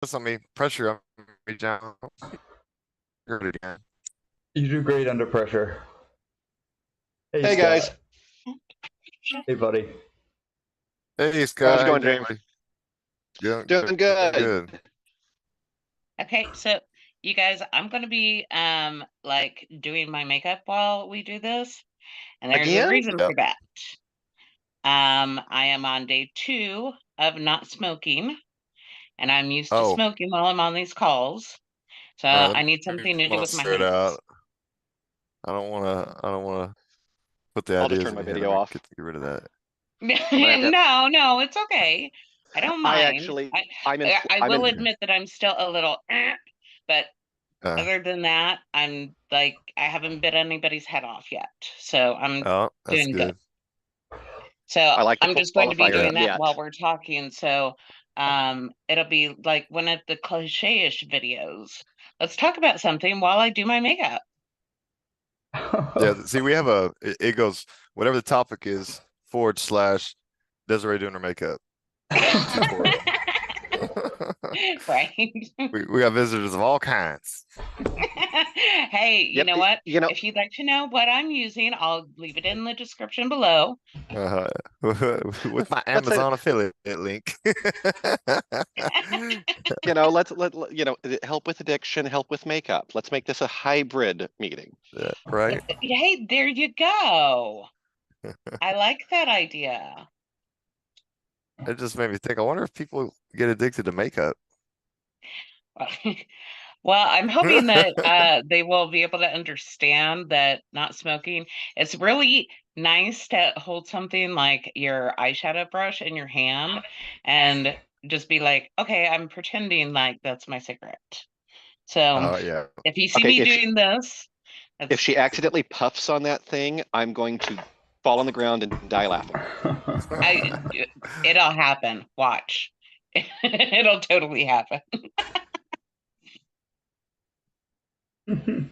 This on me, pressure on me, John. Heard it again. You do great under pressure. Hey, Hey guys, Scott. Hey, buddy. Hey how's Scott, it how you going, doing, James? buddy? Good, Doing doing good. good. Okay, so you guys, I'm gonna be like doing my makeup while we do this, and there's a Again? reason Yep. for that. I am on day 2 of not smoking, and I'm used to Oh, smoking while I'm on these calls. So all right. I need Let me something to pull do my with my shirt hands. out. I don't wanna put the I'll just ideas turn in my your head. Let video me off. get rid of that. I'm gonna have to. No, it's okay. I don't I mind. actually, I I'm in. I I'm in. will admit that I'm still a little, but Uh, other than that, I'm like, I haven't bit anybody's head off yet. So I'm oh, that's doing good. good. So I like the I'm just going to be qualifier Yeah. doing that while yet. we're talking. So it'll be like one of the cliche-ish videos. Let's talk about something while I do my makeup. Yeah. See, we have it goes, whatever the topic is, / Desiree doing her makeup tutorial. Right. We got visitors of all kinds. Hey, you Yep. know what? You know, If you'd like to know what I'm using, I'll leave it in the description below. Uh, with my let's say, Amazon affiliate link. help with addiction, help with makeup. Let's make this a hybrid meeting. Yeah, right? Hey, there you go. I like that idea. It just made me think, I wonder if people get addicted to makeup. Well, I'm hoping that they will be able to understand that not smoking, it's really nice to hold something like your eyeshadow brush in your hand and just be like, okay, I'm pretending like that's my cigarette. So Oh, yeah. if you see Okay, me doing this, if that's she accidentally puffs on that thing, I'm going to fall on the ground and die laughing. it'll happen. Watch. It'll totally happen.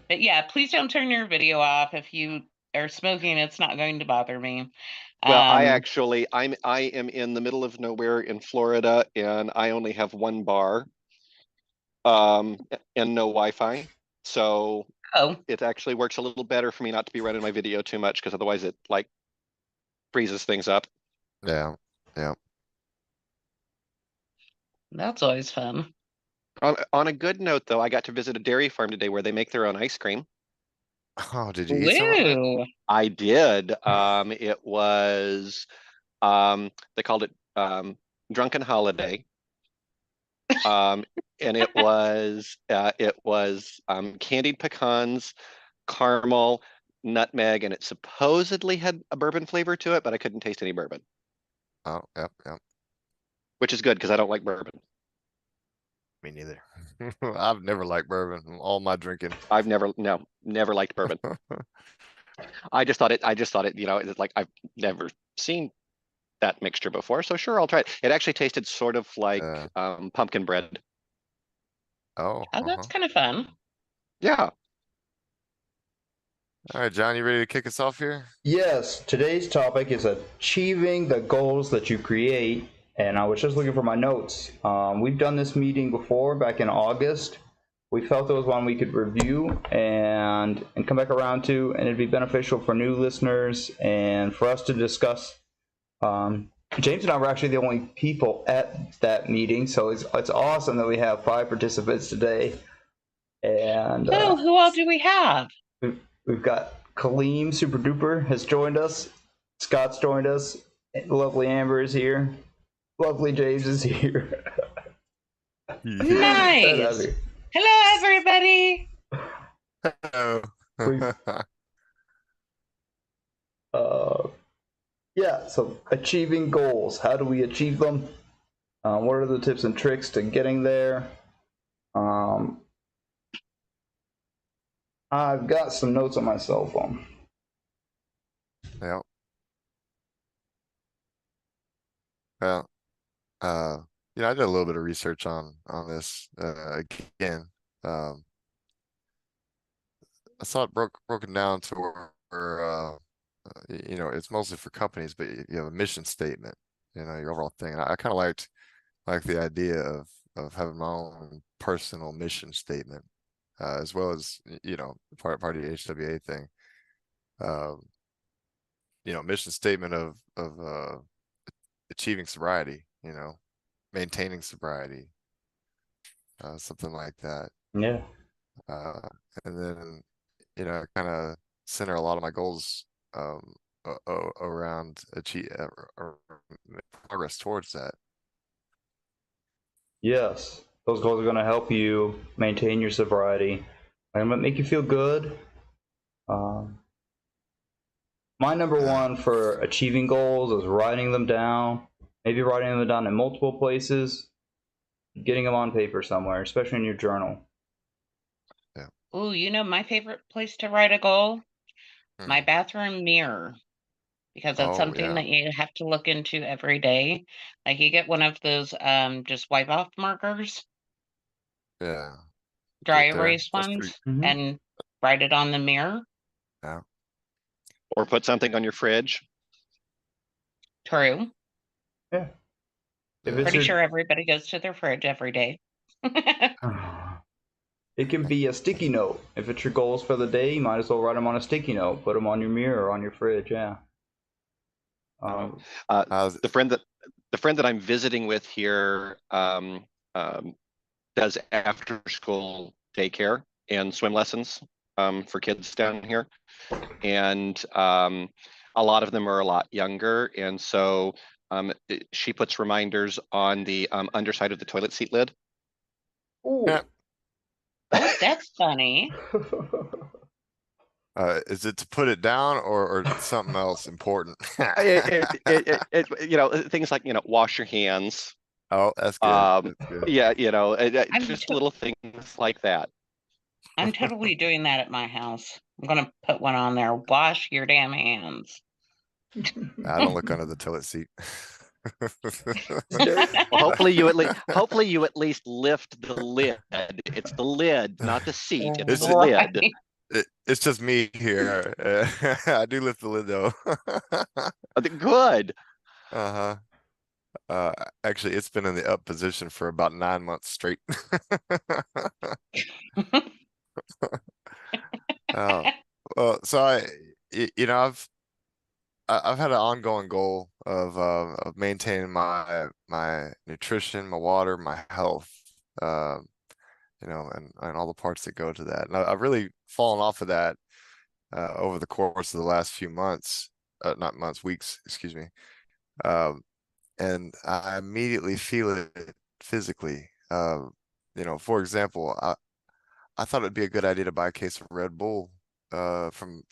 But yeah, please don't turn your video off. If you are smoking, it's not going to bother me. Well, Um, I am in the middle of nowhere in Florida, and I only have one bar, and no Wi-Fi. So oh, it actually works a little better for me not to be running my video too much, because otherwise it like freezes things up. Yeah. Yeah. that's always fun. On a good note, though, I got to visit a dairy farm today where they make their own ice cream. Oh, did you eat some of it? Woo! I did. It was they called it Drunken Holiday. Um, and it was candied pecans, caramel, nutmeg, and it supposedly had a bourbon flavor to it, but I couldn't taste any bourbon, Oh, yep, yep. which is good because I don't like bourbon. Me neither. I've never liked bourbon. All my drinking. I've never liked bourbon. I just thought it, it's like I've never seen that mixture before, so sure, I'll try it. It actually tasted sort of like Uh, pumpkin bread. oh, Oh, that's kind of fun. Yeah. All right, John, you ready to kick us off here? Yes, today's topic is achieving the goals that you create. And I was just looking for my notes. We've done this meeting before back in August. We felt it was one we could review and come back around to, and it'd be beneficial for new listeners and for us to discuss. James and I were actually the only people at that meeting, so it's awesome that we have 5 participants today. And Oh, who all do we have? we've got Kaleem Super Duper has joined us. Scott's joined us. Lovely Amber is here. Lovely James is here. Nice. Hello, everybody. Yeah, so achieving goals. How do we achieve them? What are the tips and tricks to getting there? I've got some notes on my cell phone. Yeah. Well, I did a little bit of research on this again. I saw it broken down to where it's mostly for companies, but you have a mission statement, your overall thing. And I kind of liked the idea of of having my own personal mission statement, as well as, you know, part of the HWA thing. You know, mission statement of achieving sobriety, you know, maintaining sobriety, something like that. Yeah. Uh, and then, you know, kind of center a lot of my goals around achieve progress towards that. Yes. Those goals are going to help you maintain your sobriety. And make you feel good. My number one for achieving goals is writing them down. Maybe writing them down in multiple places, getting them on paper somewhere, especially in your journal. Ooh, you know my favorite place to write a goal? My Mhm. bathroom mirror. Because that's Oh something yeah, that you have to look into every day. Like you get one of those just wipe off markers, yeah. dry Get there. erase That's pretty. ones, and write it on the mirror. Yeah. Or put something on your fridge. True. Yeah. If Yeah. it's Pretty your sure everybody goes to their fridge every day. It can be a sticky note. If it's your goals for the day, you might as well write them on a sticky note. Put them on your mirror or on your fridge. Yeah. Uh, How's the friend that I'm visiting with here um, does after school daycare and swim lessons for kids down here. And a lot of them are a lot younger. And so she puts reminders on the underside of the toilet seat lid. Ooh. Oh, that's funny. is it to put it down or something else important? You know, things like, you know, wash your hands. Oh, that's good. That's good. Yeah, you know, I'm just little things like that. I'm totally doing that at my house. I'm gonna put one on there. Wash your damn hands. I don't look under the toilet seat. There- Well, hopefully you at least lift the lid. It's the lid, not the seat. It's the It's lid. Right. it's just me here. I do lift the lid though. Good. Uh-huh. Uh, Actually, it's been in the up position for about 9 months straight. Oh, well, so you know, I've had an ongoing goal of maintaining my nutrition, my water, my health, um, you know, and all the parts that go to that. And I've really fallen off of that over the course of the last few months, not months, weeks, excuse me. Um, and I immediately feel it physically. You know, for example, I thought it'd be a good idea to buy a case of Red Bull from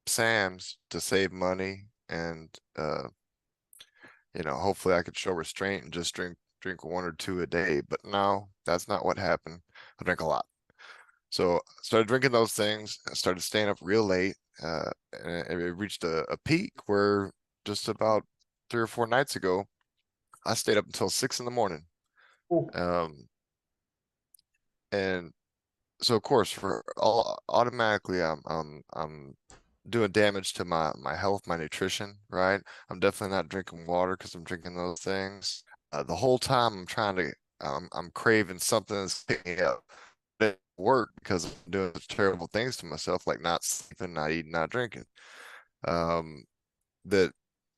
Sam's to save money and you know, hopefully I could show restraint and just drink one or two a day. But no, that's not what happened. I drank a lot. So I started drinking those things. I started staying up real late. And it reached a peak where just about 3 or 4 nights ago, I stayed up until 6 in the morning. Ooh. And so of course for all automatically I'm doing damage to my health, my nutrition, right? I'm definitely not drinking water because I'm drinking those things. The whole time I'm trying to I'm craving something that's picking me up. It didn't work because I'm doing such terrible things to myself, like not sleeping, not eating, not drinking. That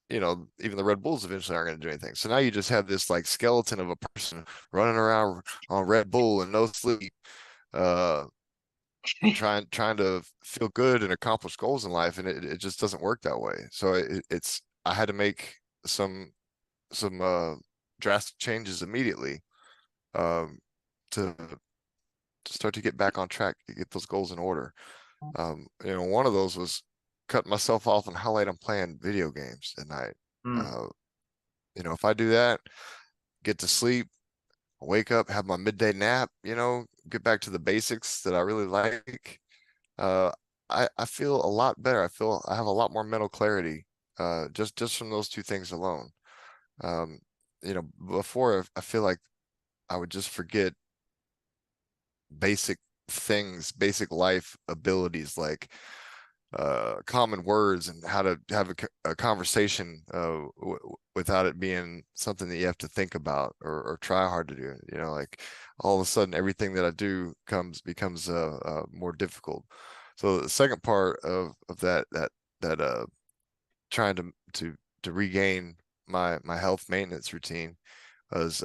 you know, even the Red Bulls eventually aren't going to do anything. So now you just have this like skeleton of a person running around on Red Bull and no sleep, uh, trying to feel good and accomplish goals in life, and it just doesn't work that way. So it's I had to make some drastic changes immediately um, to start to get back on track, to get those goals in order. You know, one of those was cutting myself off on how late I'm playing video games at night. Uh, you know, if I do that, get to sleep, wake up, have my midday nap, you know, get back to the basics that I really like. Uh, I feel a lot better. I feel I have a lot more mental clarity, just from those two things alone. Um, you know, before I feel like I would just forget basic things, basic life abilities like common words and how to have a conversation without it being something that you have to think about or try hard to do. You know, like all of a sudden everything that I do becomes more difficult. So the second part of that trying to regain my health maintenance routine was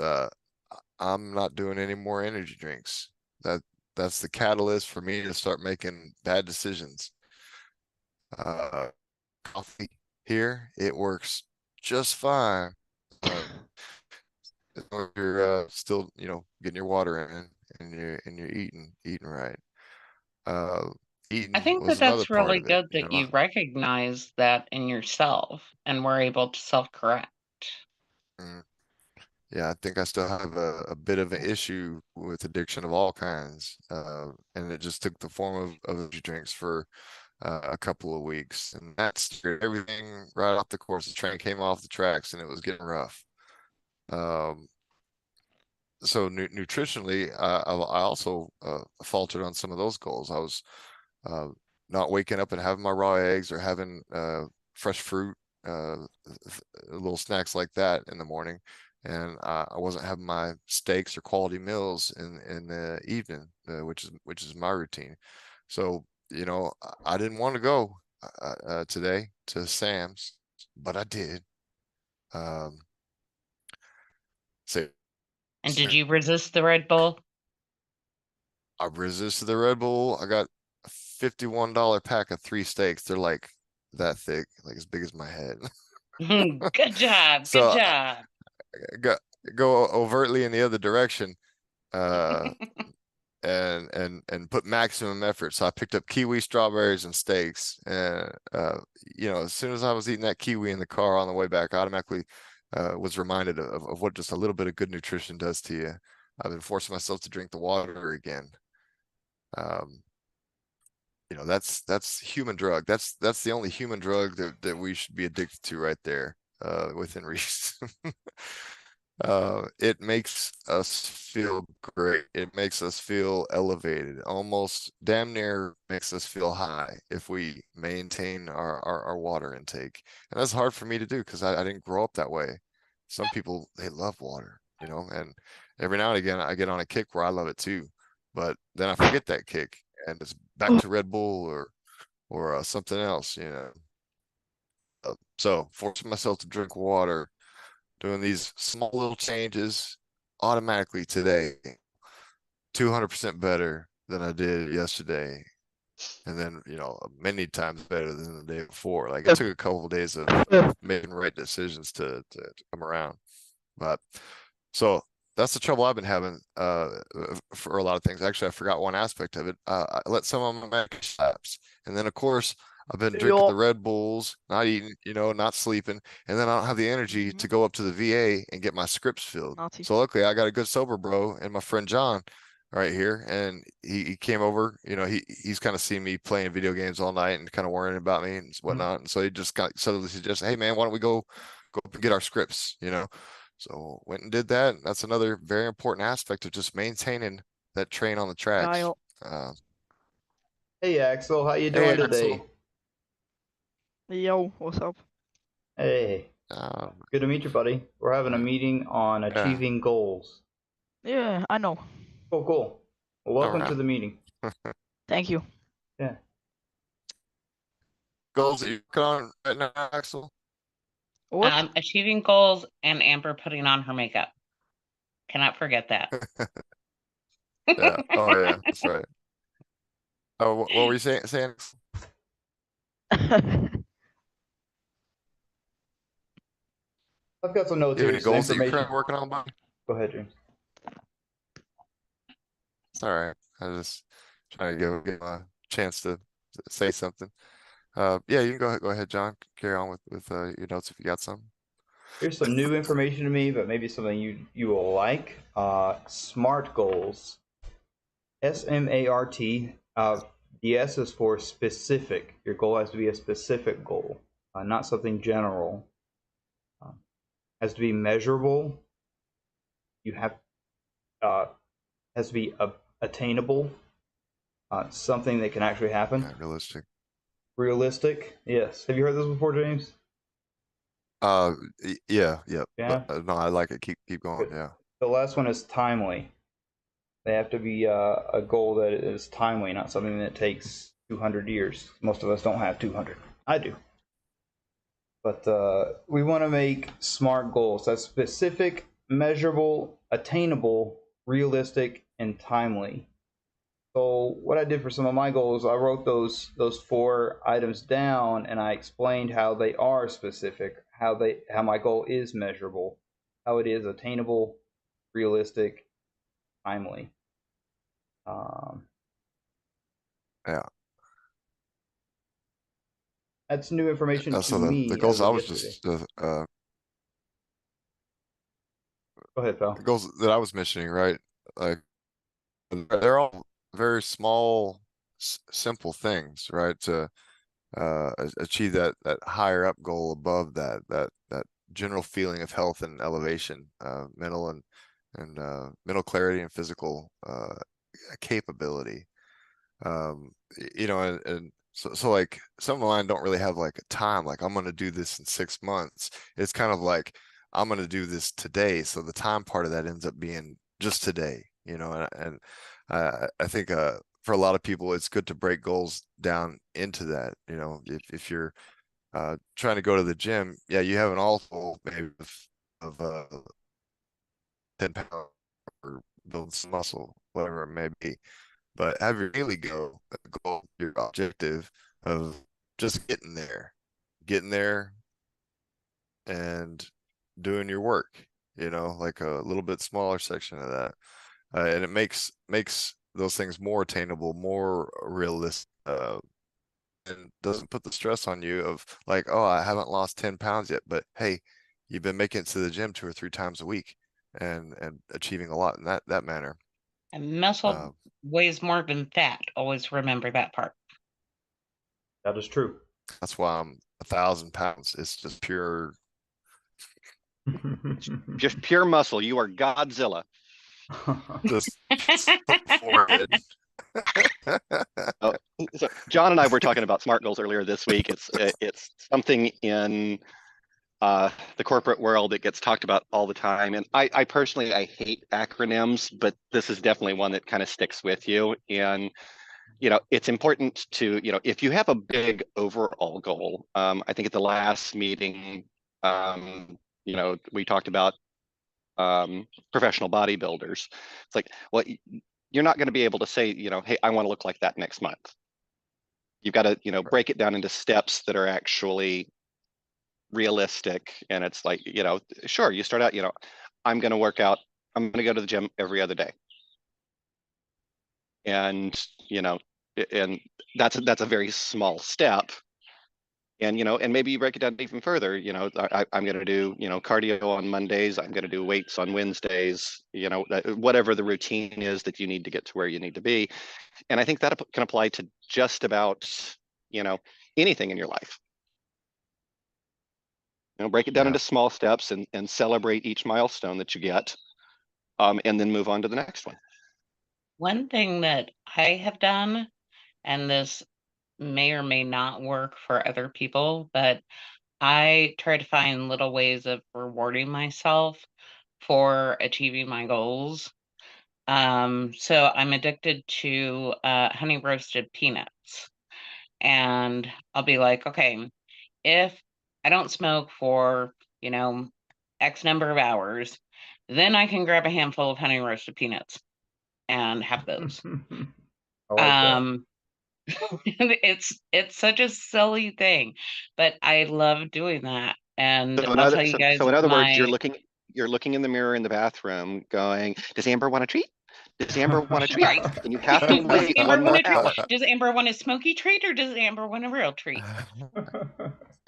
I'm not doing any more energy drinks. That's the catalyst for me to start making bad decisions. Coffee here, it works just fine. As long as you're still, you know, getting your water in and you're eating right. Uh, I Eating think that was another that's part really of it, good you that know. you recognize that in yourself and were able to self-correct. Mm, yeah, I think I still have a bit of an issue with addiction of all kinds, and it just took the form of energy drinks for a couple of weeks, and that scared everything right off the course. The train came off the tracks, and it was getting rough. Um, so nutritionally, I also faltered on some of those goals. I was uh, not waking up and having my raw eggs or having fresh fruit, little snacks like that in the morning, and I wasn't having my steaks or quality meals in the evening, which is my routine. So you know, I didn't want to go today to Sam's, but I did. Um, so And did you resist the Red Bull? I resisted the Red Bull. I got a $51 pack of 3 steaks. They're like that thick, like as big as my head. Good job. Good So job. go go overtly in the other direction, uh, and put maximum effort. So I picked up kiwi, strawberries, and steaks. And you know, as soon as I was eating that kiwi in the car on the way back, I automatically was reminded of what just a little bit of good nutrition does to you. I've been forcing myself to drink the water again. Um, you know, that's human drug. That's the only human drug that we should be addicted to right there, within reason. It makes us feel great. It makes us feel elevated, almost damn near makes us feel high if we maintain our water intake. And that's hard for me to do because I didn't grow up that way. Some people, they love water, you know, and every now and again I get on a kick where I love it too. But then I forget that kick and it's back to Red Bull or something else, you know. So forcing myself to drink water, doing these small little changes automatically today, 200% better than I did yesterday. And then, you know, many times better than the day before. Like it took a couple of days of making right decisions to come around. But so that's the trouble I've been having for a lot of things. Actually, I forgot one aspect of it. I let some of my medication lapse. And then, of course, I've been drinking the Yo. Red Bulls, not eating, you know, not sleeping. And then I don't have the energy to go up to the VA and get my scripts filled. Nazi. So luckily, I got a good sober bro and my friend John right here. And he came over, you know, he's kind of seen me playing video games all night and kind of worrying about me and whatnot. And so he just got suddenly suggested, hey, man, why don't we go up and get our scripts, you know? So went and did that. That's another very important aspect of just maintaining that train on the tracks. Kyle. Uh, Hey Axel, how you hey, doing today? Axel. Yo, what's up? Hey, good to meet you, buddy. We're having a meeting on achieving goals. Yeah, I know. Cool, cool. Well, welcome to right. the meeting. Thank you. Yeah. Goals that you're working on right now, Axel? What? Achieving goals and Amber putting on her makeup. Cannot forget that. Yeah. Oh, yeah. That's right. Oh, what were you saying? I've got some notes You have here, any some goals that you're information. currently working on, buddy? Go ahead, James. All right. I was just trying to give a chance to say something. Yeah, you can go ahead, John. Carry on with your notes if you got some. Here's some new information to me, but maybe something you will like. SMART goals. SMART. The S is for specific. Your goal has to be a specific goal, not something general. Has to be measurable. You have has to be attainable. Something that can actually happen. Yeah, realistic. Realistic. Yes. Have you heard this before, James? Yeah, yeah. But Yeah. no, I like it. Keep going. Good. Yeah. The last one is timely. They have to be a goal that is timely, not something that takes 200 years. Most of us don't have 200. I do. But we want to make SMART goals. That's specific, measurable, attainable, realistic, and timely. So what I did for some of my goals, I wrote those 4 items down, and I explained how they are specific, how my goal is measurable, how it is attainable, realistic, timely. Yeah. That's new information to So the me goals as I of was yesterday. just Go ahead, the pal. goals that I was mentioning, right? Like they're all very small, simple things, right? To achieve that higher up goal above that general feeling of health and elevation, mental and mental clarity and physical capability. You know, and so like some of mine don't really have like a time, like I'm gonna do this in 6 months. It's kind of like I'm gonna do this today. So the time part of that ends up being just today, you know, and I think for a lot of people it's good to break goals down into that. You know, if you're trying to go to the gym, yeah, you have an all goal maybe of 10 pounds or build some muscle, whatever it may be. But have your daily goal, your objective of just getting there and doing your work, you know, like a little bit smaller section of that. And it makes those things more attainable, more realistic, and doesn't put the stress on you of like, oh, I haven't lost 10 pounds yet, but hey, you've been making it to the gym 2 or 3 times a week and achieving a lot in that manner. And muscle Uh, weighs more than fat. Always remember that part. That is true. that's why I'm 1,000 pounds. It's just pure. Just pure muscle. You are Godzilla. Just for it. Oh, so John and I were talking about SMART goals earlier this week. It's something in the corporate world that gets talked about all the time. And I personally, I hate acronyms, but this is definitely one that kind of sticks with you. And, you know, it's important to, you know, if you have a big overall goal, I think at the last meeting, you know, we talked about professional bodybuilders. It's like, well, you're not going to be able to say, you know, hey, I want to look like that next month. You've got to, you know, break it down into steps that are actually realistic. And it's like, you know, sure, you start out, you know, I'm going to work out, I'm going to go to the gym every other day. And, you know, and that's a very small step. And, you know, and maybe you break it down even further, you know, I'm going to do, you know, cardio on Mondays, I'm going to do weights on Wednesdays, you know, whatever the routine is that you need to get to where you need to be. And I think that can apply to just about, you know, anything in your life. You know, break it down Yeah. into small steps and celebrate each milestone that you get, and then move on to the next one. One thing that I have done, and this may or may not work for other people, but I try to find little ways of rewarding myself for achieving my goals. So I'm addicted to honey roasted peanuts. And I'll be like, okay, if I don't smoke for, you know, X number of hours, then I can grab a handful of honey roasted peanuts and have those. I like that. It's such a silly thing, but I love doing that. And So I'll tell you guys in other words, my you're looking in the mirror in the bathroom, going, "Does Amber want a treat? Does Amber want a treat?" right. And you have to Does wait Amber one want more a treat? hour. Does Amber want a smoky treat or does Amber want a real treat?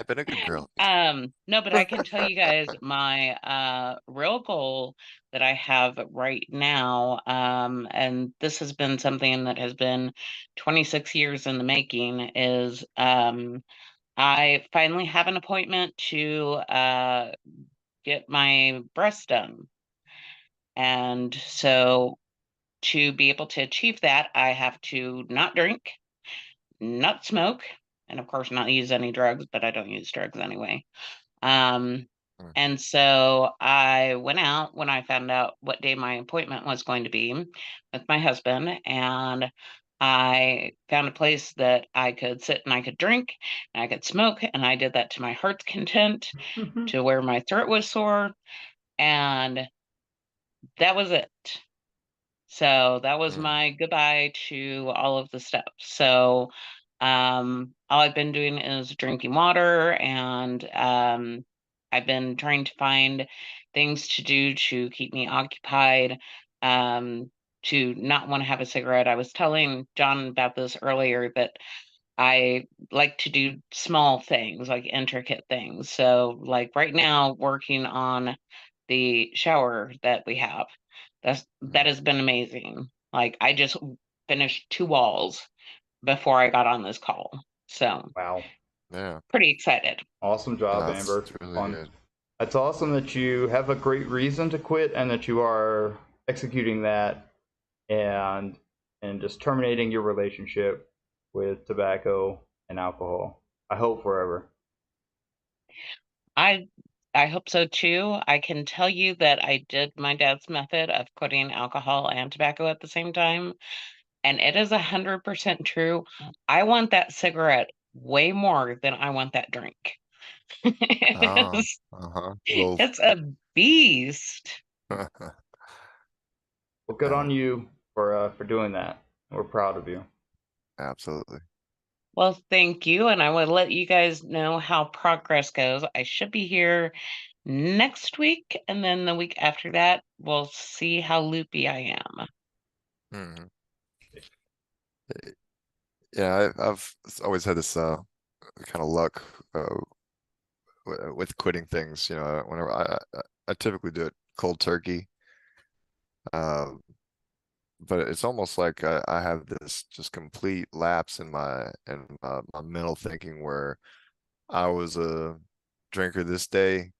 I've been a good girl. No, but I can tell you guys my real goal that I have right now, and this has been something that has been 26 years in the making, is I finally have an appointment to get my breast done. And so to be able to achieve that, I have to not drink, not smoke, and of course not use any drugs, but I don't use drugs anyway. Mhm. And so I went out when I found out what day my appointment was going to be with my husband, and I found a place that I could sit and I could drink and I could smoke, and I did that to my heart's content, to where my throat was sore, and that was it. So that was Mm. my goodbye to all of the stuff. So all I've been doing is drinking water, and I've been trying to find things to do to keep me occupied, to not want to have a cigarette. I was telling John about this earlier, that I like to do small things, like intricate things. So like right now, working on the shower that we have. That Mm. has been amazing. Like I just finished 2 walls before I got on this call. So Wow. Yeah, pretty excited. Awesome job, that's Amber. really On good. That's awesome that you have a great reason to quit and that you are executing that and just terminating your relationship with tobacco and alcohol. I hope forever. I I hope so too. I can tell you that I did my dad's method of quitting alcohol and tobacco at the same time, and it is 100% true. I want that cigarette way more than I want that drink. Oh, It's, Little, it's a beast. Well, good yeah, on you for doing that. We're proud of you. absolutely. Well, thank you, and I will let you guys know how progress goes. I should be here next week, and then the week after that, we'll see how loopy I am. Hmm. Yeah, I've always had this kind of luck with quitting things. Whenever I typically do it cold turkey. Um, but it's almost like I have this just complete lapse in my mental thinking where I was a drinker this day,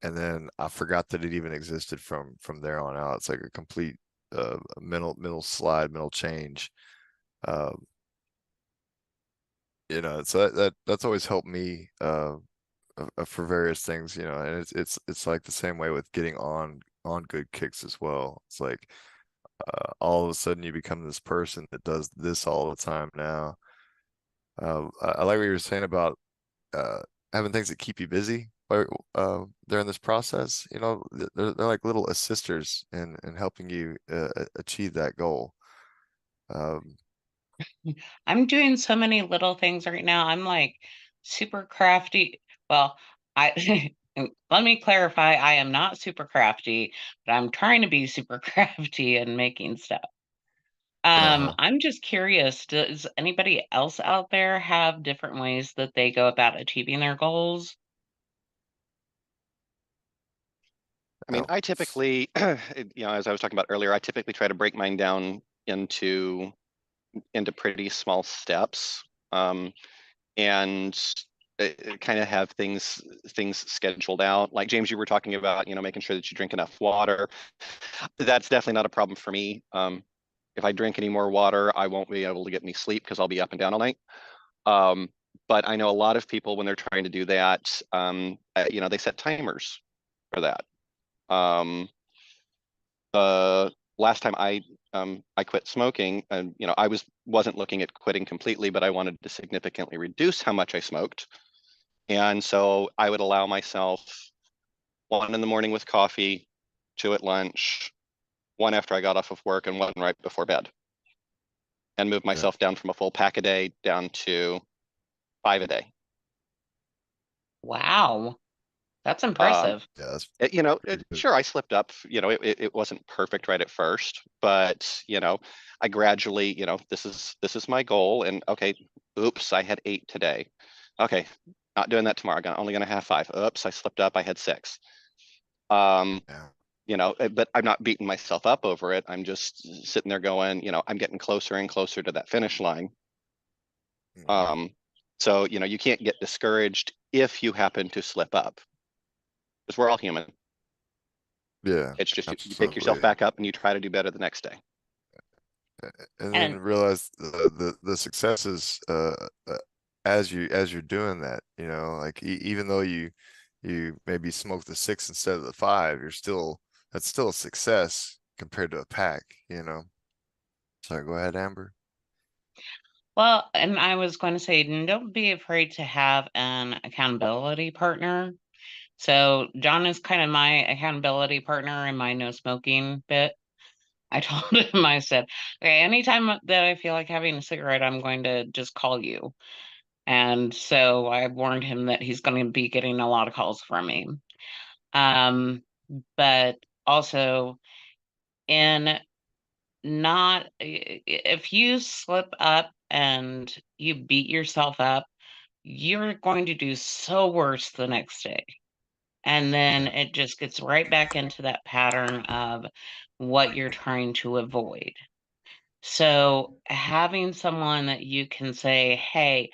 and then I forgot that it even existed from there on out. It's like a complete mental slide, mental change. Um, so that's always helped me for various things, and it's like the same way with getting on good kicks as well. It's like all of a sudden you become this person that does this all the time now. I like what you were saying about uh, having things that keep you busy during this process. They're like little assisters in helping you achieve that goal. Um, I'm doing so many little things right now. I'm like super crafty. Well, I let me clarify, I am not super crafty, but I'm trying to be super crafty and making stuff. uh-huh. I'm just curious, does anybody else out there have different ways that they go about achieving their goals? I mean, Oh, I typically, as I was talking about earlier, I typically try to break mine down into pretty small steps, and kind of have things scheduled out. Like James, you were talking about, making sure that you drink enough water. That's definitely not a problem for me. If I drink any more water, I won't be able to get any sleep because I'll be up and down all night. Um, but I know a lot of people when they're trying to do that, they set timers for that. The last time I quit smoking, and wasn't looking at quitting completely, but I wanted to significantly reduce how much I smoked, and so I would allow myself 1 in the morning with coffee, 2 at lunch, 1 after I got off of work, and 1 right before bed, and move yeah, myself down from a full pack a day down to 5 a day. Wow, that's Um, impressive. yeah, that's pretty good. Sure, I slipped up. It wasn't perfect right at first, but I gradually, this is my goal, and okay, oops, I had 8 today. Okay, not doing that tomorrow. Only gonna have 5. Oops, I slipped up. I had 6. Um, Yeah. but I'm not beating myself up over it. I'm just sitting there going, I'm getting closer and closer to that finish line. Hmm. Um, so you can't get discouraged if you happen to slip up, because we're all human. Yeah, It's just you pick yourself absolutely. back up and you try to do better the next day. And then And realize the successes as you're doing that, you know, like even though you maybe smoke the 6 instead of the 5, that's still a success compared to a pack, you know. Sorry, go ahead, Amber. Well, and I was going to say, don't be afraid to have an accountability partner. So John is kind of my accountability partner in my no smoking bit. I told him, I said, okay, anytime that I feel like having a cigarette, I'm going to just call you. And so I warned him that he's going to be getting a lot of calls from me. But also in not, if you slip up and you beat yourself up, you're going to do so worse the next day. And then it just gets right back into that pattern of what you're trying to avoid. So having someone that you can say, hey,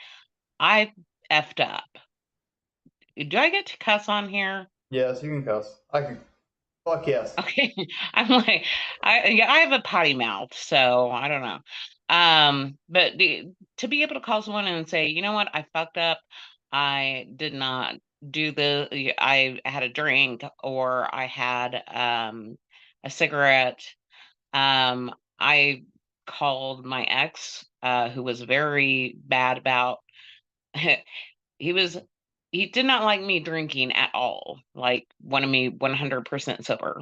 I effed up. Do I get to cuss on here? Yes, you can cuss. I can. Fuck yes. Okay. I'm like, I have a potty mouth, so I don't know. But to be able to call someone and say, you know what, I fucked up. I did not do I had a drink, or I had a cigarette. I called my ex, who was very bad about he was he did not like me drinking at all, like wanted me 100% sober.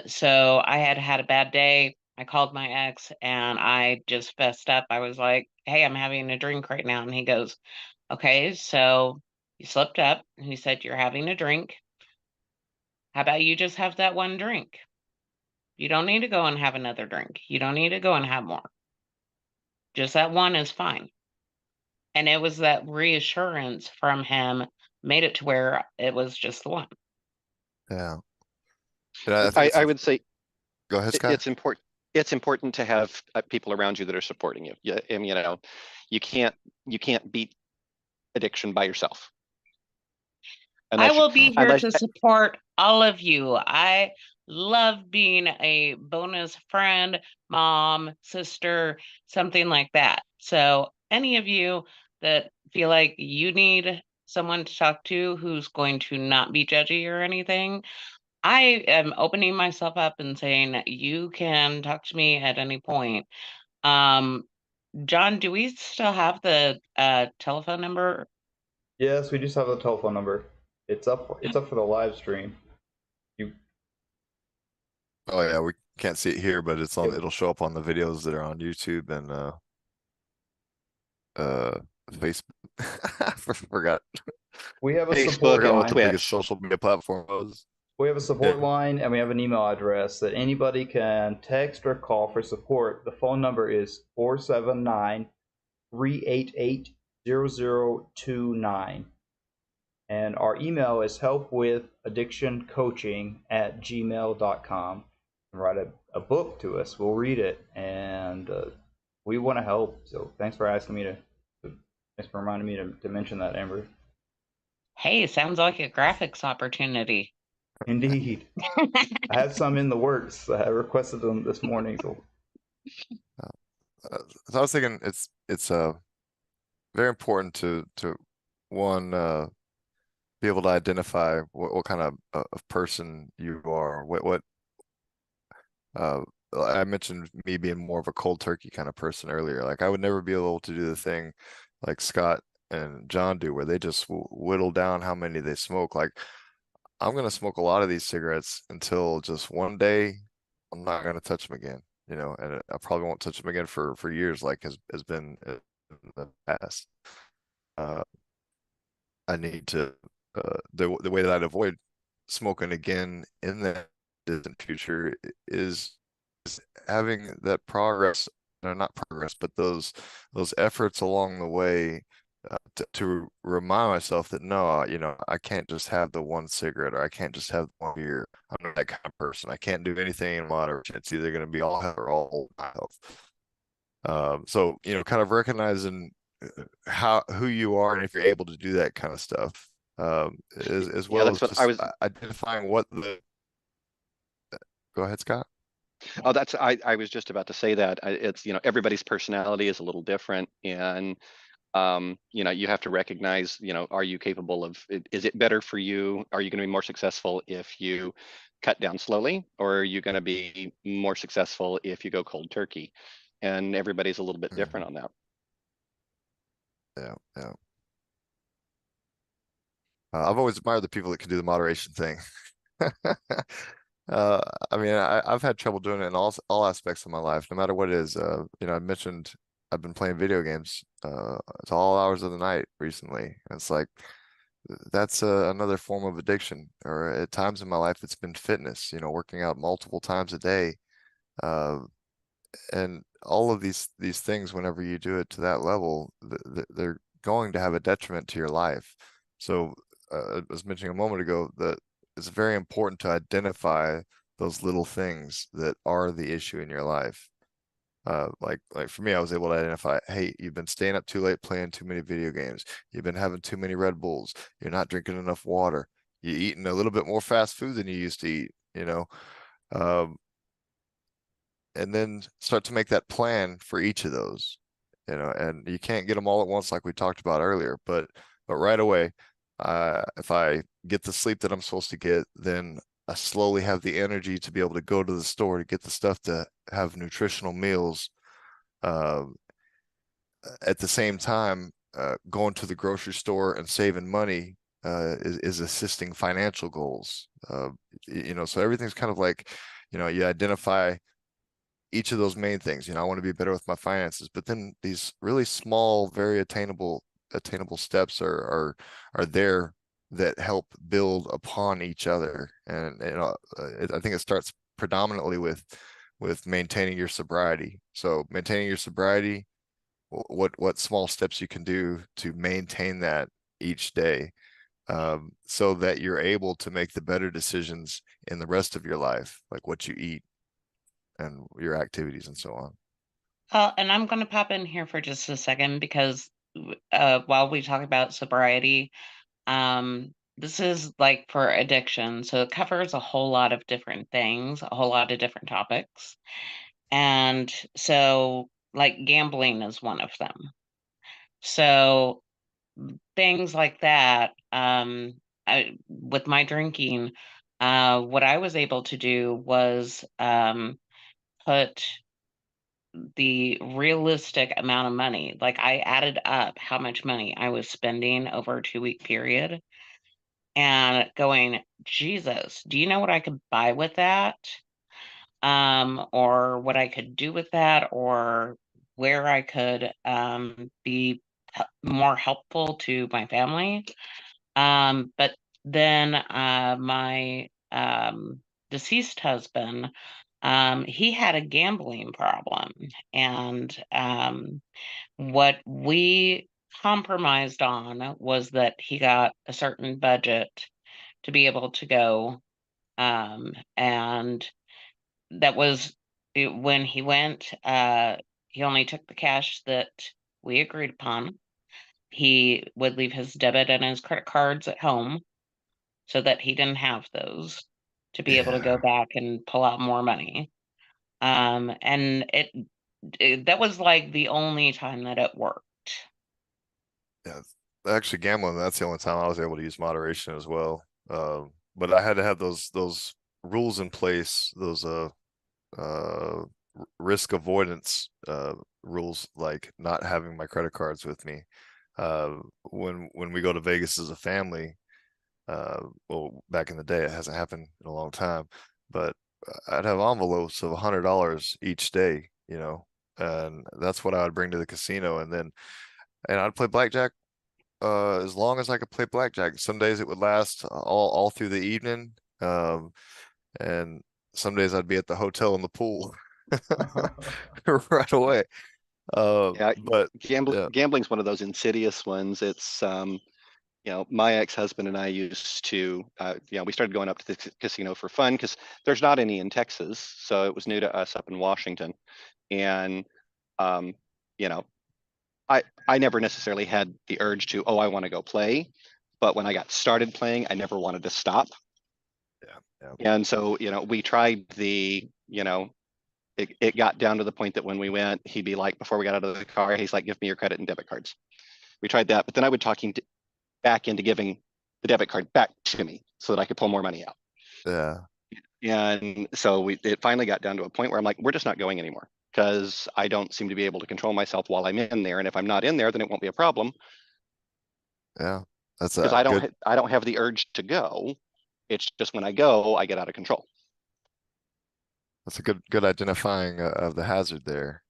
So I had had a bad day. I called my ex and I just fessed up. I was like, hey, I'm having a drink right now. And he goes, okay, so you slipped up. And he said, you're having a drink. How about you just have that one drink? You don't need to go and have another drink. You don't need to go and have more. Just that one is fine. And it was that reassurance from him made it to where it was just the one. Yeah. And I think I would say go ahead, Scott. it's important to have people around you that are supporting you. Yeah, and you know, you can't beat addiction by yourself. I Unless you, will be here unless to support all of you. I love being a bonus friend, mom, sister, something like that. So any of you that feel like you need someone to talk to who's going to not be judgy or anything, I am opening myself up and saying you can talk to me at any point. John, do we still have the telephone number? Yes, we just have the telephone number. It's up. It's up for the live stream. You. Oh yeah, we can't see it here, but Yep. it'll show up on the videos that are on YouTube and uh Facebook. Forgot. We have a Facebook support and Forgot what the line. biggest Twitch. social media platform was. We have a support Yeah. line and we have an email address that anybody can text or call for support. The phone number is 479-388-0029. And our email is helpwithaddictioncoaching@gmail.com. Write a book to us. We'll read it, and we want to help. So thanks for asking me thanks for reminding me to mention that, Amber. Hey, sounds like a graphics opportunity. Indeed. I have some in the works. I requested them this morning. So So I was thinking it's very important to one be able to identify what kind of person you are. What uh I mentioned me being more of a cold turkey kind of person earlier. Like I would never be able to do the thing like Scott and John do, where they just whittle down how many they smoke. Like I'm gonna smoke a lot of these cigarettes until just one day I'm not gonna touch them again. You know, and I probably won't touch them again for years, like has been in the past. Uh, I need to the way that I'd avoid smoking again in the distant future is having that progress, no, not progress, but those efforts along the way to remind myself that no, you know, I can't just have the one cigarette or I can't just have one beer. I'm not that kind of person. I can't do anything in moderation. It's either going to be all health or all health. So, you know, kind of recognizing who you are and if you're able to do that kind of stuff, as Yeah, well as that's what I just was. identifying what the. Go ahead, Scott. Oh, that's I was just about to say that. It's, you know, everybody's personality is a little different, and You know, you have to recognize, you know, are you capable of, is it better for you? Are you going to be more successful if you cut down slowly, or are you going to be more successful if you go cold turkey? And everybody's a little bit different on that. Yeah, yeah. I've always admired the people that can do the moderation thing. Uh, I mean, I've had trouble doing it in all aspects of my life, no matter what it is. You know, I mentioned I've been playing video games to all hours of the night recently. And it's like that's another form of addiction. Or at times in my life, it's been fitness. You know, working out multiple times a day. Uh, and all of these things, whenever you do it to that level, they're going to have a detriment to your life. So I was mentioning a moment ago that it's very important to identify those little things that are the issue in your life. Like for me, I was able to identify, hey, you've been staying up too late playing too many video games. You've been having too many Red Bulls. You're not drinking enough water. You're eating a little bit more fast food than you used to eat, you know. Um, and then start to make that plan for each of those, you know, and you can't get them all at once like we talked about earlier, but right away, if I get the sleep that I'm supposed to get, then I slowly have the energy to be able to go to the store to get the stuff to have nutritional meals. Uh, at the same time, going to the grocery store and saving money is assisting financial goals. You know, so everything's kind of like, you know, you identify each of those main things. You know, I want to be better with my finances, but then these really small, very attainable steps are there that help build upon each other. And you know, I think it starts predominantly with maintaining your sobriety. So maintaining your sobriety, what small steps you can do to maintain that each day, so that you're able to make the better decisions in the rest of your life, like what you eat and your activities and so on. And I'm going to pop in here for just a second because while we talk about sobriety, this is like for addiction. So it covers a whole lot of different things, a whole lot of different topics. And so, like, gambling is one of them. So things like that, with my drinking, what I was able to do was put the realistic amount of money. Like, I added up how much money I was spending over a 2-week period and going, Jesus, do you know what I could buy with that? Or what I could do with that, or where I could be more helpful to my family. But then my deceased husband, he had a gambling problem. And what we compromised on was that he got a certain budget to be able to go. And that was when he went, he only took the cash that we agreed upon. He would leave his debit and his credit cards at home so that he didn't have those to be able to go Yeah, back and pull out more money. And that was like the only time that it worked. yeah. Actually, gambling, that's the only time I was able to use moderation as well. But I had to have those rules in place, those uh risk avoidance rules, like not having my credit cards with me. When we go to Vegas as a family, well, back in the day, it hasn't happened in a long time, but I'd have envelopes of $100 each day, you know, and that's what I would bring to the casino, and I'd play blackjack as long as I could play blackjack. Some days it would last all through the evening, and some days I'd be at the hotel in the pool right away. Yeah, But yeah, gambling's one of those insidious ones. It's you know, my ex-husband and I used to, you know, we started going up to the casino for fun because there's not any in Texas, so it was new to us up in Washington. And um, you know, I never necessarily had the urge to, oh, I want to go play, but when I got started playing, I never wanted to stop. yeah, yeah, And so, you know, we tried the, you know, it got down to the point that when we went, he'd be like, before we got out of the car, he's like, give me your credit and debit cards. We tried that, but then I would talk him back into giving the debit card back to me so that I could pull more money out. Yeah. And so it finally got down to a point where I'm like, we're just not going anymore because I don't seem to be able to control myself while I'm in there. And if I'm not in there, then it won't be a problem Yeah. That's because a good. I don't have the urge to go. It's just when I go, I get out of control. That's a good identifying of the hazard there.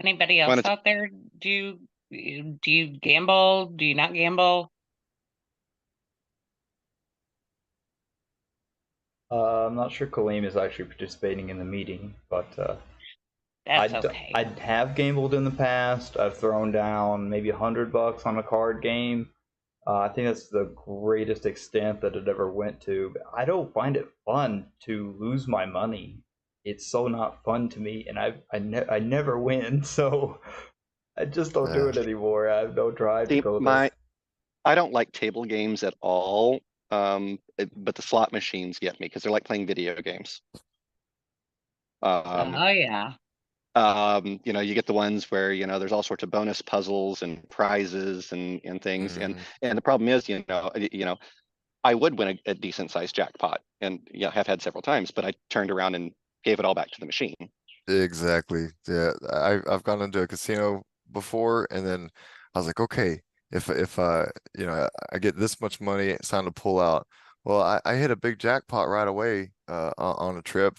Anybody else out there? Do you gamble? Do you not gamble? I'm not sure Kaleem is actually participating in the meeting, but That's okay. I have gambled in the past. I've thrown down maybe $100 on a card game. I think that's the greatest extent that it ever went to. But I don't find it fun to lose my money. It's so not fun to me, and I never win, so I just don't do it anymore. I have no drive to go there. I don't like table games at all, but the slot machines get me because they're like playing video games. Oh yeah. You know, you get the ones where, you know, there's all sorts of bonus puzzles and prizes and things. And the problem is, you know, I would win a decent sized jackpot and have had several times, but I turned around and gave it all back to the machine. Exactly. Yeah. I've gone into a casino before, and then I was like, okay, if you know, I get this much money, it's time to pull out. Well, I hit a big jackpot right away on a trip.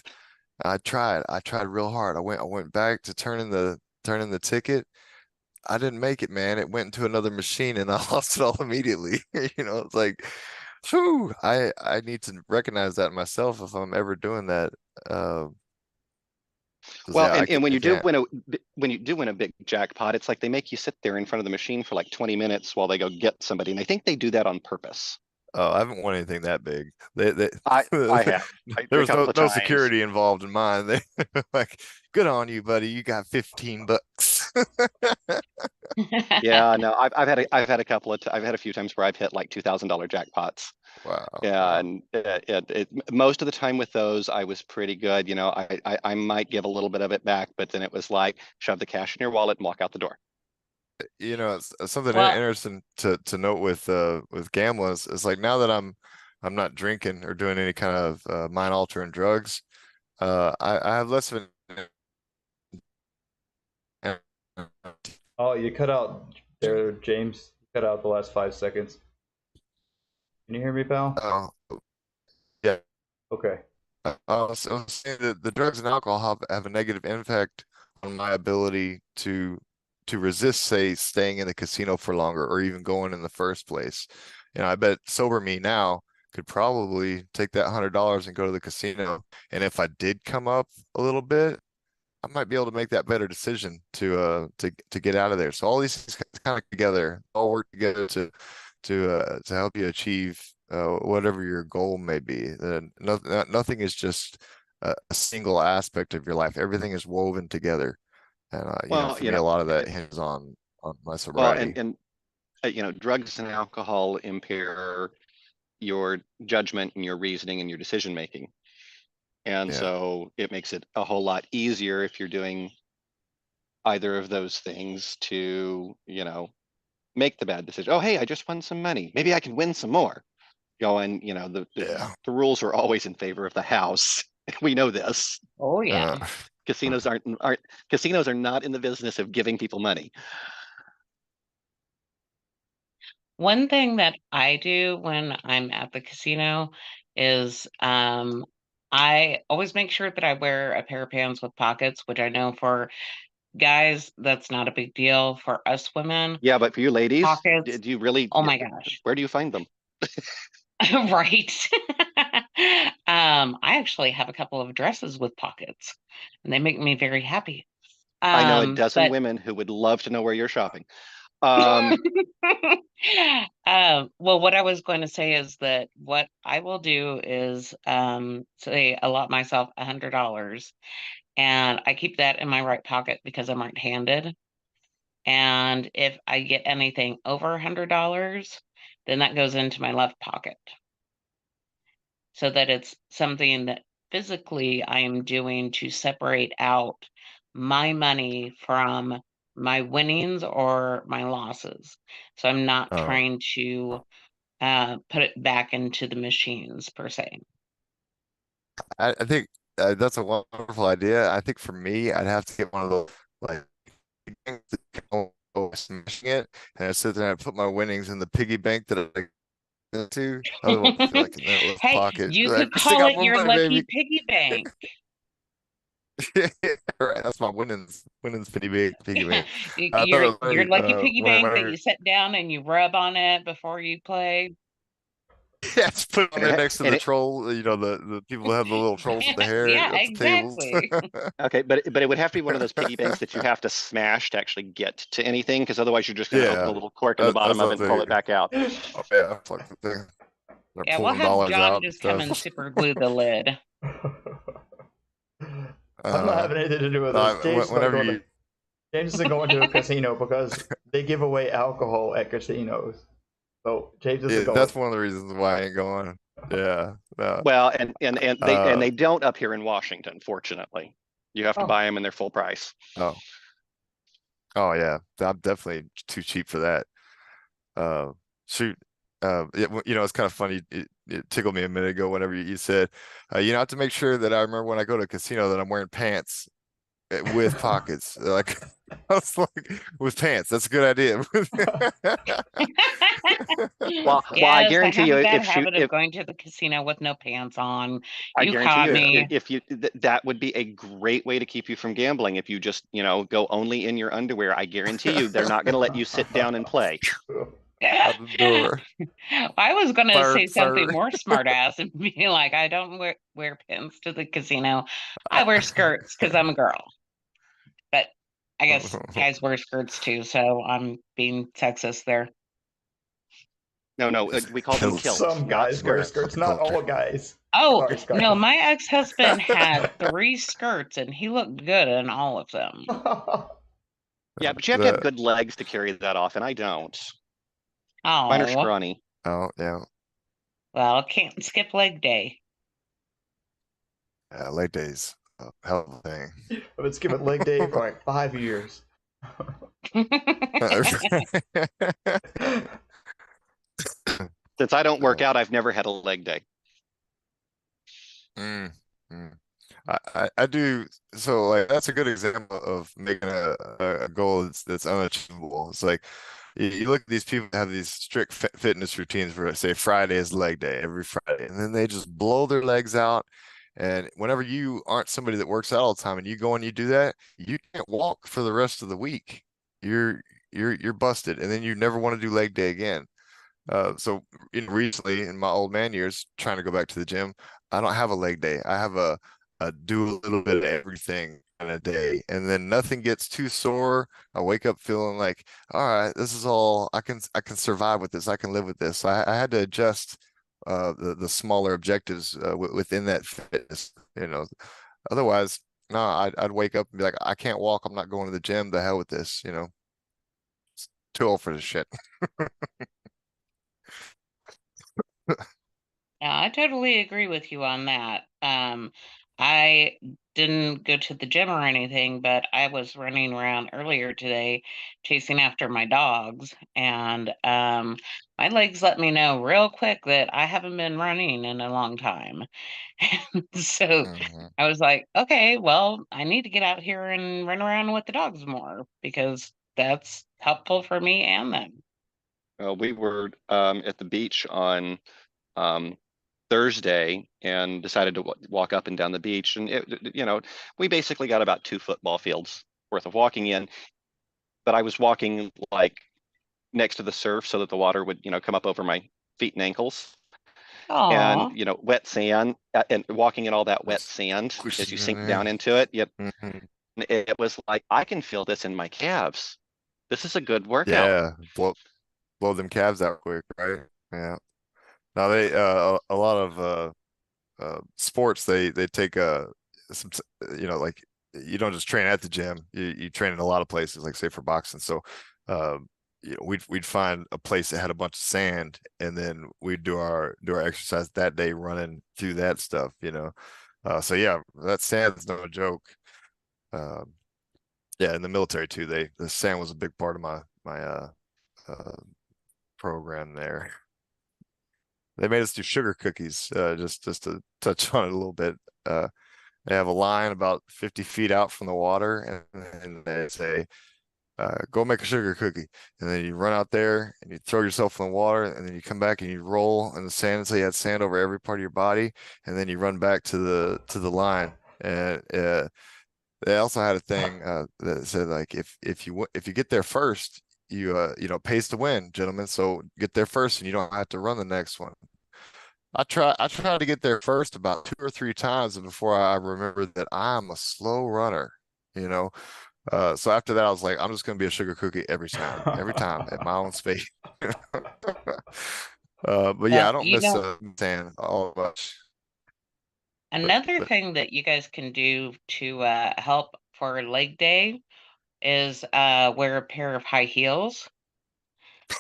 I tried real hard. I went back to turn in the ticket. I didn't make it, man. It went into another machine and I lost it all immediately. You know, it's like, whew, I need to recognize that myself if I'm ever doing that. Uh, 'Cause Well, yeah, and I can't. when you do win a big jackpot, it's like they make you sit there in front of the machine for like 20 minutes while they go get somebody, and I think they do that on purpose. Oh, I haven't won anything that big. I have There a was couple of no times. security involved in mine. They like, good on you, buddy. You got $15. Yeah, no, I've had a couple of I've had a few times where I've hit like $2,000 jackpots. Wow, Yeah, wow. and most of the time with those, I was pretty good. You know, I might give a little bit of it back, but then it was like shove the cash in your wallet and walk out the door. You know, it's something Well, interesting to note with gambling is like now that I'm not drinking or doing any kind of mind altering drugs, I have less of an Oh, you cut out there, James. You cut out the last 5 seconds. Can you hear me, pal? uh, yeah. Okay. I was saying that the drugs and alcohol have a negative impact on my ability to resist, say, staying in the casino for longer or even going in the first place. You know, I bet sober me now could probably take that $100 and go to the casino. And if I did come up a little bit, I might be able to make that better decision to get out of there. So all these things kind of together, all work together to help you achieve whatever your goal may be. Nothing is just a single aspect of your life. Everything is woven together. And you know, Well, for you me, know, a lot of that it, hinges on my well, sobriety. you know, drugs and alcohol impair your judgment and your reasoning and your decision making. And Yeah, so it makes it a whole lot easier if you're doing either of those things to, you know, make the bad decision. Oh, hey, I just won some money. Maybe I can win some more. Going, you know, yeah. the rules are always in favor of the house. We know this. oh yeah. Uh, Aren't casinos are not in the business of giving people money. One thing that I do when I'm at the casino is I always make sure that I wear a pair of pants with pockets, which I know for guys, that's not a big deal. For us women, Yeah, but for you ladies, pockets, did you really? oh my gosh. Where do you find them? Right. I actually have a couple of dresses with pockets, and they make me very happy. I know a dozen But women who would love to know where you're shopping. Um, well, what I was going to say is that what I will do is say allot myself $100, and I keep that in my right pocket because I'm right-handed. And if I get anything over $100, then that goes into my left pocket, so that it's something that physically I am doing to separate out my money from my winnings or my losses. So I'm not Oh, trying to put it back into the machines per se. I think that's a wonderful idea. I think for me, I'd have to get one of those like things that can go smashing it, and I sit there and I put my winnings in the piggy bank that I get into. I would want to feel like in that left Hey, pocket. you Like, could I still call got it more your money, lucky baby. piggy bank. Right, that's my winnings piggy Yeah, bank. I thought your it was funny, lucky piggy bank that whenever you sit down and you rub on it before you play. yeah, just put it on And there next to and the it troll. You know, the people who have the little trolls with the Yeah, hair at the tables. exactly. okay, but it would have to be one of those piggy banks that you have to smash to actually get to anything, because otherwise you're just going to open a Yeah, little cork in the bottom that's of what it and pull it they. back out. Oh yeah, it's like they're Yeah, we'll pulling have dollars John out and just come and stuff. super glue the lid. I'm not Uh, having anything to do with no, this. James is not whenever going you, to. James isn't going to a casino because they give away alcohol at casinos. So James isn't yeah, going. that's one of the reasons why I ain't going. Yeah, no. Well, and Uh, they don't up here in Washington, fortunately. You have to Oh, buy them in their full price. oh, oh yeah, I'm definitely too cheap for that. Uh, shoot. You know, it's kind of funny. It tickled me a minute ago whenever you said, you know, I have to make sure that I remember when I go to a casino that I'm wearing pants with pockets. Like, I was like, with pants. That's a good idea. Well, I Yes, I guarantee have you, a bad habit of going to the casino with no pants on. I You guarantee caught you, Yeah. me. if you that would be a great way to keep you from gambling. If you just, go only in your underwear, I guarantee you they're not going to let you sit down and play. Out the door. I was gonna Sir, say something sir. more smart ass and be like, I don't wear pants to the casino. I wear skirts because I'm a girl. But I guess guys wear skirts too, so I'm being sexist there. No, no, we call them Kilts. kilts, some not guys wear skirts. skirts, not Culture. all guys. Oh, Sorry, no, Skylar. my ex-husband had 3 skirts and he looked good in all of them. Yeah, but you have to have The good legs to carry that off, and I don't. Mine are Oh, scrawny. oh yeah. well, can't skip leg day. Yeah, leg days. Hell of a thing. I've been skipping leg day for like 5 years. Since I don't work Oh. out, I've never had a leg day. Mm, mm. I do so like that's a good example of making a goal that's unachievable. It's like you look at these people that have these strict fitness routines for say Friday is leg day every Friday, and then they just blow their legs out. And whenever you aren't somebody that works out all the time and you go and you do that, you can't walk for the rest of the week. You're you're busted, and then you never want to do leg day again. So recently in my old man years, trying to go back to the gym, I don't have a leg day. I have a do a little bit of everything kind of day, and then nothing gets too sore. I wake up feeling like, all right, this is all I can survive with this. I can live with this. So I had to adjust the smaller objectives within that fitness. Otherwise, no, I'd wake up and be like, I can't walk. I'm not going to the gym. The hell with this. Too old for this shit. Yeah, I totally agree with you on that. I didn't go to the gym or anything, but I was running around earlier today chasing after my dogs, and my legs let me know real quick that I haven't been running in a long time. So Mhm. I was like, okay, well, I need to get out here and run around with the dogs more because that's helpful for me and them. We were at the beach on um, Thursday and decided to walk up and down the beach. And we basically got about 2 football fields worth of walking in. But I was walking like next to the surf so that the water would, come up over my feet and ankles. And Oh, wet sand, and walking in all that wet It's sand as you squishing in sink there. down into it. Yep, Mhm. it was like I can feel this in my calves. This is a good workout. Yeah, blow them calves out quick, right? Yeah. Now they a lot of sports they take some like you don't just train at the gym. You train in a lot of places, like say for boxing. So uh, we'd find a place that had a bunch of sand, and then we'd do our exercise that day running through that stuff. So yeah, that sand's no joke. Um, Yeah, in the military too, the sand was a big part of my uh program there. They made us do sugar cookies, just to touch on it a little bit. They have a line about 50 feet out from the water, and they say, go make a sugar cookie. And then you run out there and you throw yourself in the water, and then you come back and you roll in the sand until you had sand over every part of your body, and then you run back to the line. And they also had a thing that said like if you get there first, pays to win, gentlemen. So get there first, and you don't have to run the next one. I tried to get there first about 2 or 3 times before I remembered that I'm a slow runner, you know. So after that, I was like, I'm just gonna be a sugar cookie every time at my own speed. But yeah, Well, I don't miss sand all much. another But thing that you guys can do to help for leg day is wear a pair of high heels,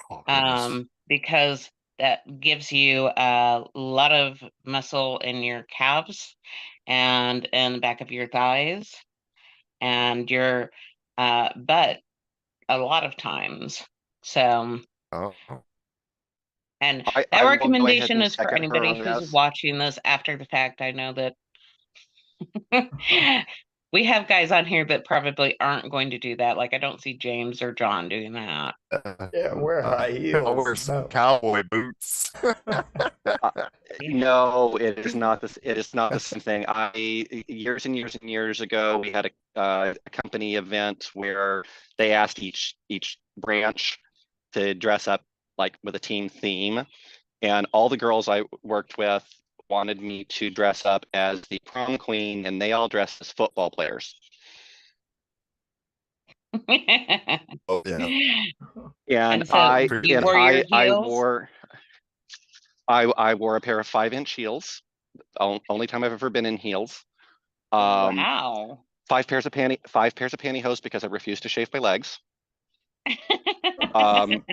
oh goodness. because that gives you a lot of muscle in your calves and in the back of your thighs and your butt a lot of times. So, Oh. and that I will go ahead recommendation and is for second her anybody on who's this. watching this after the fact. I know that we have guys on here that probably aren't going to do that. Like, I don't see James or John doing that. Yeah, wear high I'll wear heels. some No. cowboy boots. Uh, no, it is not this. It is not the same thing. Years and years and years ago, we had a company event where they asked each branch to dress up like with a team theme, and all the girls I worked with wanted me to dress up as the prom queen, and they all dressed as football players. Oh yeah. And And so you wore your I heels? wore I wore a pair of 5-inch heels. Only time I've ever been in heels. Um, Wow. five pairs of pantyhose because I refused to shave my legs. Um,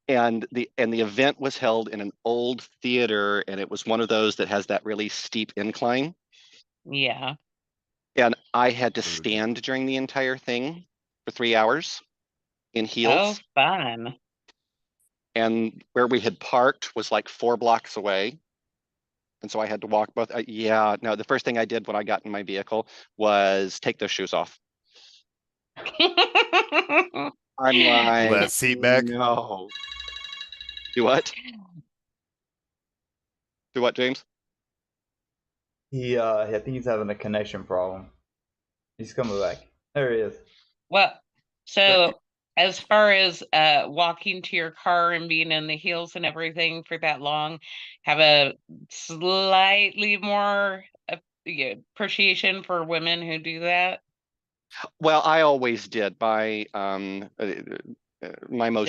and the event was held in an old theater, and it was one of those that has that really steep incline. Yeah. And I had to stand during the entire thing for 3 hours in Oh, heels. fun. And where we had parked was like 4 blocks away. And so I had to walk both. Yeah, no, the first thing I did when I got in my vehicle was take those shoes off. I'm Pull like, that seat back. no. Do what? Do what, James? I think he's having a connection problem. He's coming back. There he is. Well, so as far as walking to your car and being in the heels and everything for that long, have a slightly more appreciation for women who do that? Well, I always did. De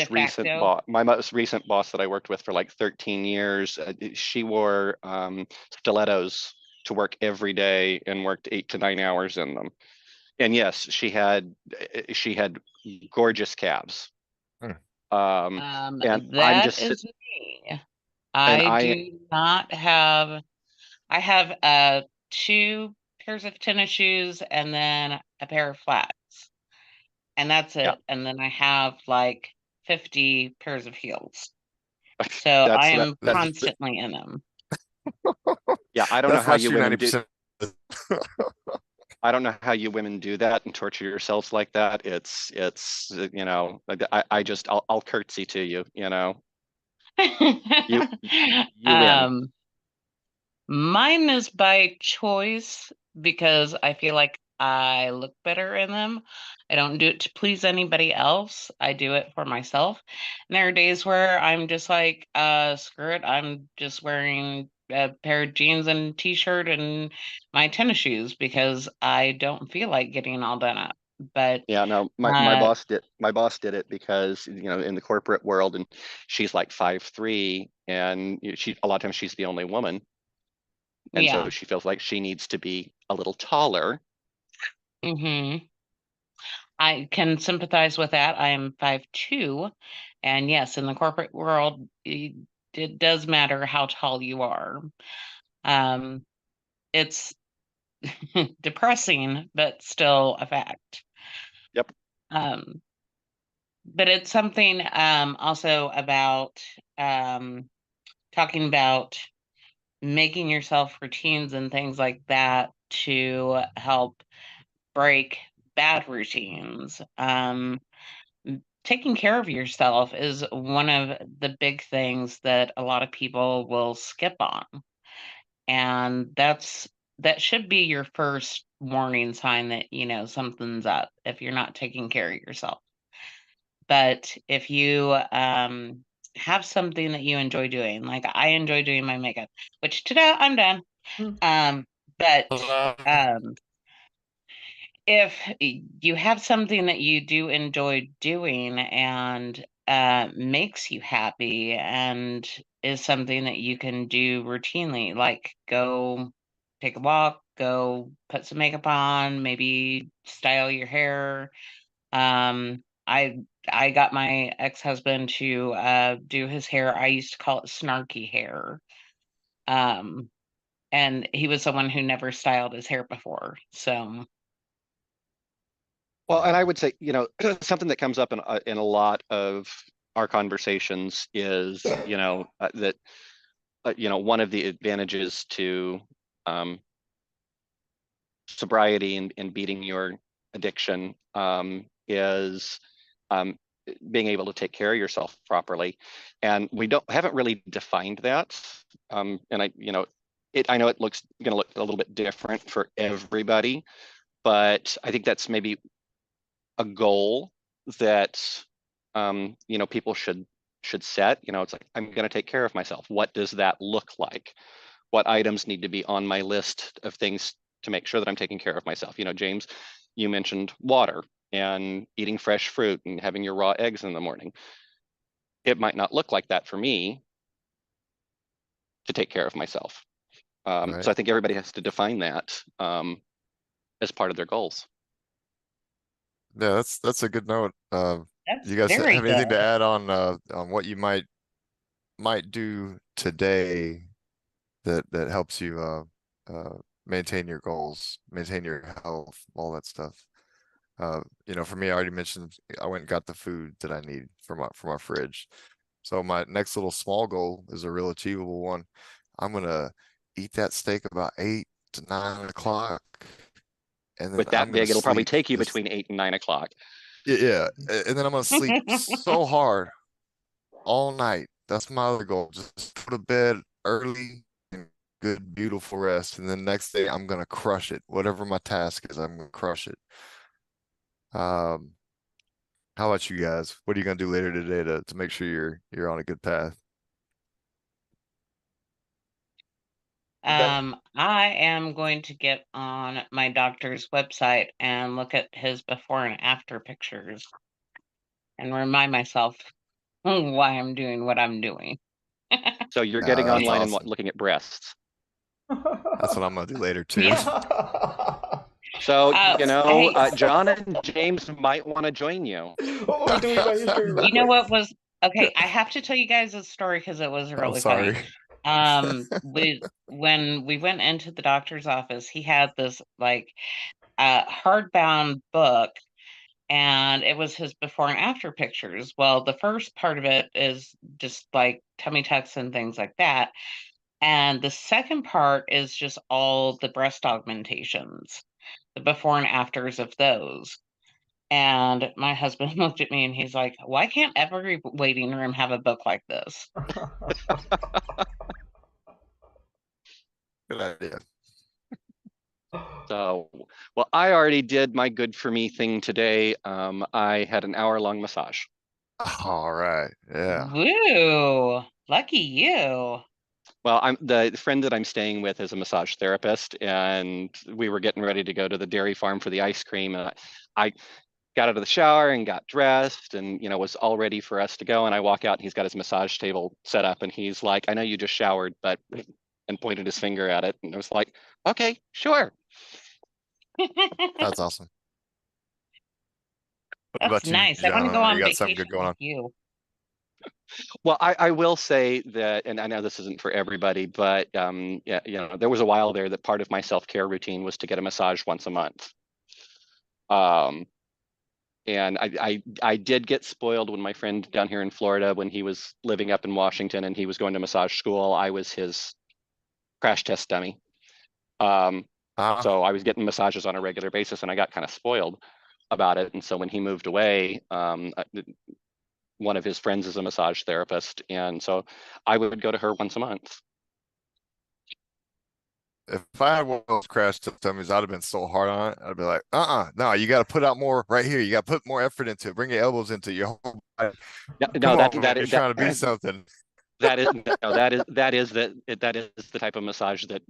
facto? My most recent boss that I worked with for like 13 years, she wore stilettos to work every day and worked 8 to 9 hours in them. And yes, she had gorgeous calves. Hmm. And I'm That just is me. and I I do not have, I have two pairs of tennis shoes and then a pair of flats. And that's yeah, it. And then I have like 50 pairs of heels. So I that's am That's constantly in them. yeah, I don't know that's how my you shoe women do 90%. I don't know how you women do that and torture yourselves like that. I'll curtsy to you, you you win. um, Mine is by choice because I feel like I look better in them. I don't do it to please anybody else. I do it for myself. And there are days where I'm just like, screw it. I'm just wearing a pair of jeans and t-shirt and my tennis shoes because I don't feel like getting all done up. But Yeah, no, uh, my boss did it because, in the corporate world, and she's like 5'3", and she a lot of times she's the only woman, and so yeah. she feels like she needs to be a little taller. hmm I can sympathize with that. I am 5'2", and yes, in the corporate world, it does matter how tall you are. Um, it's depressing, but still a fact. Yep. But it's something also about talking about making yourself routines and things like that to help break bad routines. Taking care of yourself is one of the big things that a lot of people will skip on. And that should be your first warning sign that, something's up if you're not taking care of yourself. But if you have something that you enjoy doing, like I enjoy doing my makeup, which today I'm done. But if you have something that you do enjoy doing and makes you happy and is something that you can do routinely, like go take a walk, go put some makeup on, maybe style your hair. I got my ex-husband to do his hair. I used to call it snarky hair. And he was someone who never styled his hair before. So Well, and I would say, something that comes up in a lot of our conversations is, that one of the advantages to sobriety and beating your addiction is being able to take care of yourself properly. And we haven't really defined that. And I know it looks going to look a little bit different for everybody, but I think that's maybe a goal that people should set. It's like, I'm going to take care of myself. What does that look like? What items need to be on my list of things to make sure that I'm taking care of myself? James, you mentioned water and eating fresh fruit and having your raw eggs in the morning. It might not look like that for me to take care of myself. Right. So I think everybody has to define that as part of their goals. Yeah, that's a good note. that's You guys very have anything to good. add on what you might do today that helps you maintain your goals, maintain your health, all that stuff? For me, I already mentioned I went and got the food that I need from our fridge. So my next little small goal is a real achievable one. I'm gonna eat that steak about 8 to 9 o'clock, and then With I'm that gonna big, it'll probably sleep. take you This, between 8 and 9 o'clock. yeah, and then I'm gonna sleep so hard all night. That's my other goal. Just go to bed early and good, beautiful rest. And then next day I'm gonna crush it. Whatever my task is, I'm gonna crush it. Um, how about you guys? What are you gonna do later today to make sure you're on a good path? I am going to get on my doctor's website and look at his before and after pictures and remind myself why I'm doing what I'm doing. So you're getting That's online and awesome. looking at breasts. That's what I'm gonna do later too. Yeah. So, Hey, John and James might want to join you. What was doing my history real you know quick? what was okay? I have to tell you guys a story because it was I'm really funny. sorry. When we went into the doctor's office, he had this like hardbound book, and it was his before and after pictures. Well, the first part of it is just like tummy tucks and things like that. And the second part is just all the breast augmentations, the before and afters of those. And my husband looked at me and he's like, why can't every waiting room have a book like this? Good idea. So, well, I already did my good for me thing today. I had an hour-long massage. All right. Yeah. Woo, lucky you. Well, the friend that I'm staying with is a massage therapist, and we were getting ready to go to the dairy farm for the ice cream. And I got out of the shower and got dressed and, was all ready for us to go. And I walk out and he's got his massage table set up and he's like, I know you just showered, but, and pointed his finger at it. And I was like, okay, sure. That's awesome. What That's about you, nice. I want to John? go You on got something good vacation going with on? you. Well, I will say that, and I know this isn't for everybody, but yeah, there was a while there that part of my self-care routine was to get a massage once a month. And I did get spoiled when my friend down here in Florida, when he was living up in Washington and he was going to massage school, I was his crash test dummy. Ah, So I was getting massages on a regular basis and I got kind of spoiled about it. And so when he moved away, one of his friends is a massage therapist. And so I would go to her once a month. if I had one of those crash test dummies, I'd have been so hard on it. I'd be like, no, you got to put out more right here. You got to put more effort into it. Bring your elbows into your whole body. No, Come on, man, you're trying to be that something. that is no, that is the type of massage that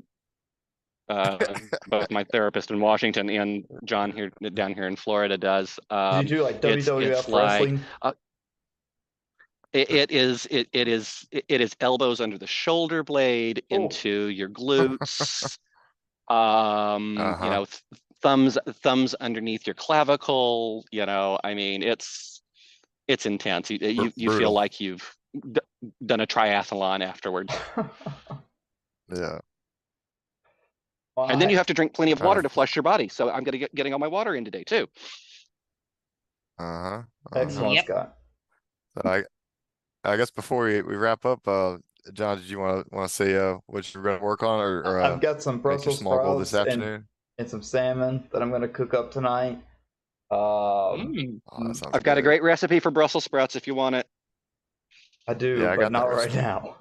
both my therapist in Washington and John here down here in Florida does. Did you do like It's WWF like wrestling? it is elbows under the shoulder blade Oh. into your glutes. You Uh-huh. know, thumbs underneath your clavicle. You know, I mean, it's intense. You feel Brutal. like you've done a triathlon afterwards. Yeah. Well, And then you have to drink plenty of water Trying to flush your body. So I'm gonna getting all my water in today too. uh-huh. Excellent, Yep. Scott. So I guess before we wrap up, John, did you want to say what you're gonna work on or I've got some make your Brussels small goal this sprouts afternoon? and some salmon that I'm going to cook up tonight. Oh, that sounds I've got a good. great recipe for Brussels sprouts if you want it. I do, Yeah, I but got not that right recipe. now.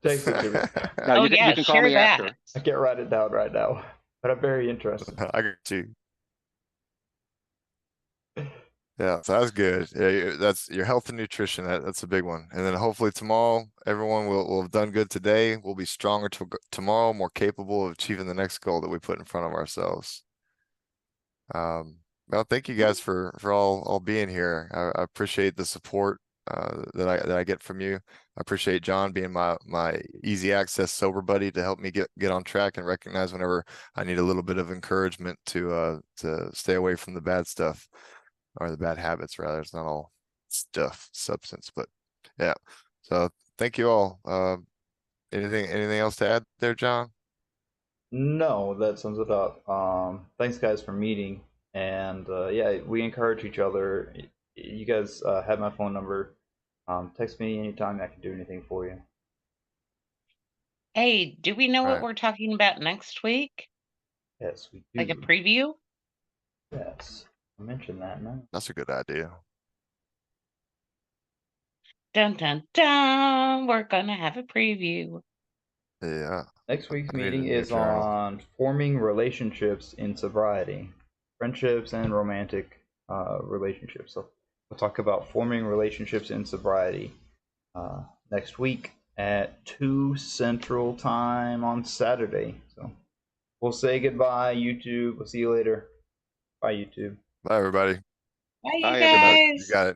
Text it to me. No, Oh you yeah, can call share me that. after. I can't write it down right now, but I'm very interested. I got you. Yeah, so that's good. Yeah, that's your health and nutrition. That's a big one. And then hopefully tomorrow, everyone will have done good today. We'll be stronger tomorrow, more capable of achieving the next goal that we put in front of ourselves. Well, thank you guys for all being here. I appreciate the support that I get from you. I appreciate John being my easy access sober buddy to help me get on track and recognize whenever I need a little bit of encouragement to stay away from the bad stuff or the bad habits rather. It's not all substance, but yeah. So thank you all. Anything else to add there, John? No, that sums it up. Thanks, guys, for meeting. And yeah, we encourage each other. You guys have my phone number. Text me anytime. I can do anything for you. Hey, do we know All what right. we're talking about next week? Yes, we do. Like a preview? Yes, I mentioned that now. That's a good idea. Dun dun dun. We're gonna have a preview. Yeah. Next week's I need a meeting new is journal. on forming relationships in sobriety, friendships and romantic relationships. So we'll talk about forming relationships in sobriety next week at 2 Central Time on Saturday. So we'll say goodbye, YouTube. We'll see you later. Bye, YouTube. Bye, everybody. Bye, you Bye, Good night. everybody. You guys. got it.